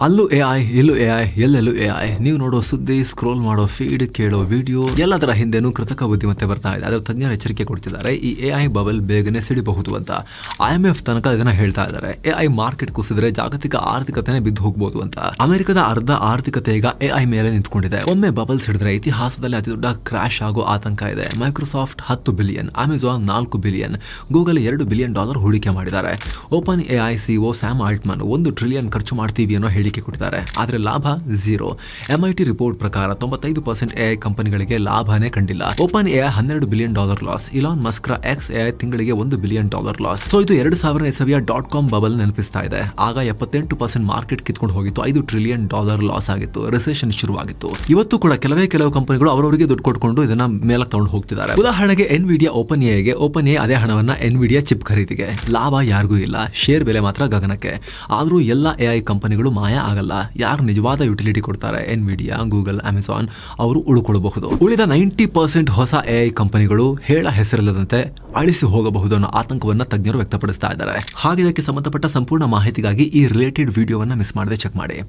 ಅಲ್ಲೂ ಎಐ ಇಲ್ಲೂ ಎಐ ಎಲ್ಲೆಲ್ಲೂ ಎಐ. ನೀವು ನೋಡೋ ಸುದ್ದಿ, ಸ್ಕ್ರೋಲ್ ಮಾಡೋ ಫೀಡ್, ಕೇಳೋ ವಿಡಿಯೋ ಎಲ್ಲದರ ಹಿಂದೆನೂ ಕೃತಕ ಬುದ್ಧಿಮತ್ತೆ ಬರ್ತಾ ಇದೆ. ಅದರ ತಜ್ಞರು ಎಚ್ಚರಿಕೆ ಕೊಡ್ತಿದ್ದಾರೆ, ಈ ಎಐ ಬಬಲ್ ಬೇಗನೆ ಸಿಡಿಬಹುದು ಅಂತ. IMF ತನಕ ಇದನ್ನ ಹೇಳ್ತಾ ಇದ್ದಾರೆ. ಎಐ ಮಾರ್ಕೆಟ್ ಕುಸಿದ್ರೆ ಜಾಗತಿಕ ಆರ್ಥಿಕತೆನೇ ಬಿದ್ದು ಹೋಗಬಹುದು ಅಂತ. ಅಮೆರಿಕದ ಅರ್ಧ ಆರ್ಥಿಕತೆ ಈಗ ಎಐ ಮೇಲೆ ನಿಂತ್ಕೊಂಡಿದೆ. ಒಮ್ಮೆ ಬಬಲ್ ಸಿಡಿದ್ರೆ ಇತಿಹಾಸದಲ್ಲಿ ಅತಿ ದೊಡ್ಡ ಕ್ರಾಶ್ ಆಗೋ ಆತಂಕ ಇದೆ. Microsoft 10 billion, Amazon 4 billion, Google $2 billion ಹೂಡಿಕೆ ಮಾಡಿದ್ದಾರೆ. OpenAI CEO Sam Altman $1 trillion ಖರ್ಚು ಮಾಡ್ತೀವಿ ಅನ್ನೋ ಹೇಳಿಕೆ ಕೊಟ್ಟಿದ್ದಾರೆ. ಆದರೆ ಲಾಭ 0. MIT ರಿಪೋರ್ಟ್ ಪ್ರಕಾರ 95% ಎಐ ಕಂಪನಿಗಳಿಗೆ ಲಾಭನೇ ಕಂಡಿಲ್ಲ. OpenAI $12 billion loss. Elon ಮಸ್ಕ್ರ ಎಕ್ಸ್ ಎಐ ತಿಂಗಳಿಗೆ $1 ಬಿಲಿಯನ್ ಲಾಸ್. ಸೊ ಇದು 2000 ಇಸವಿಯ .com ಬಬಲ್ ನೆನಪಿಸ್ತಾ ಇದೆ. ಆಗ 78% ಮಾರ್ಕೆಟ್ ಕಿತ್ಕೊಂಡು ಹೋಗಿತ್ತು. $5 ಟ್ರಿಲಿಯನ್ ಲಾಸ್ ಆಗಿತ್ತು. ರಿಸೆಷನ್ ಶುರುವಾಗಿತ್ತು. ಇವತ್ತು ಕೂಡ ಕೆಲವು ಕಂಪನಿಗಳು ಅವರವರಿಗೆ ದುಡ್ಡು ಕೊಟ್ಕೊಂಡು ಇದನ್ನ ಮೇಲಕ್ಕೆ ತಗೊಂಡು ಹೋಗ್ತಿದ್ದಾರೆ. ಉದಾಹರಣೆಗೆ ಎನ್ವಿಡಿಯಾ ಓಪನ್ ಎ ಅದೇ ಹಣವನ್ನ ಎನ್ವಿಡಿಯಾ ಚಿಪ್ ಖರೀದಿಗೆ. ಲಾಭ ಯಾರಿಗೂ ಇಲ್ಲ, ಶೇರ್ ಬೆಲೆ ಮಾತ್ರ ಗಗನಕ್ಕೆ. ಆದ್ರೂ ಎಲ್ಲ ಎಐ ಕಂಪನಿಗಳು ಮಾಯ ಆಗಲ್ಲ. ಯಾರು ನಿಜವಾದ ಯುಟಿಲಿಟಿ ಕೊಡ್ತಾರೆ, ಎನ್ವಿಡಿಯಾ, ಗೂಗಲ್, ಅಮೆಜಾನ್, ಅವರು ಉಳ್ಕೊಳ್ಳಬಹುದು. ಉಳಿದ 90% ಹೊಸ ಎಐ ಕಂಪನಿಗಳು ಹೇಳ ಹೆಸರಿಲ್ಲದಂತೆ ಅಳಿಸಿ ಹೋಗಬಹುದು ಅನ್ನೋ ಆತಂಕವನ್ನ ತಜ್ಞರು ವ್ಯಕ್ತಪಡಿಸ್ತಾ ಇದ್ದಾರೆ. ಹಾಗೆ ಇದಕ್ಕೆ ಸಂಬಂಧಪಟ್ಟ ಸಂಪೂರ್ಣ ಮಾಹಿತಿಗಾಗಿ ಈ ರಿಲೇಟೆಡ್ ವಿಡಿಯೋವನ್ನ ಮಿಸ್ ಮಾಡದೆ ಚೆಕ್ ಮಾಡಿ.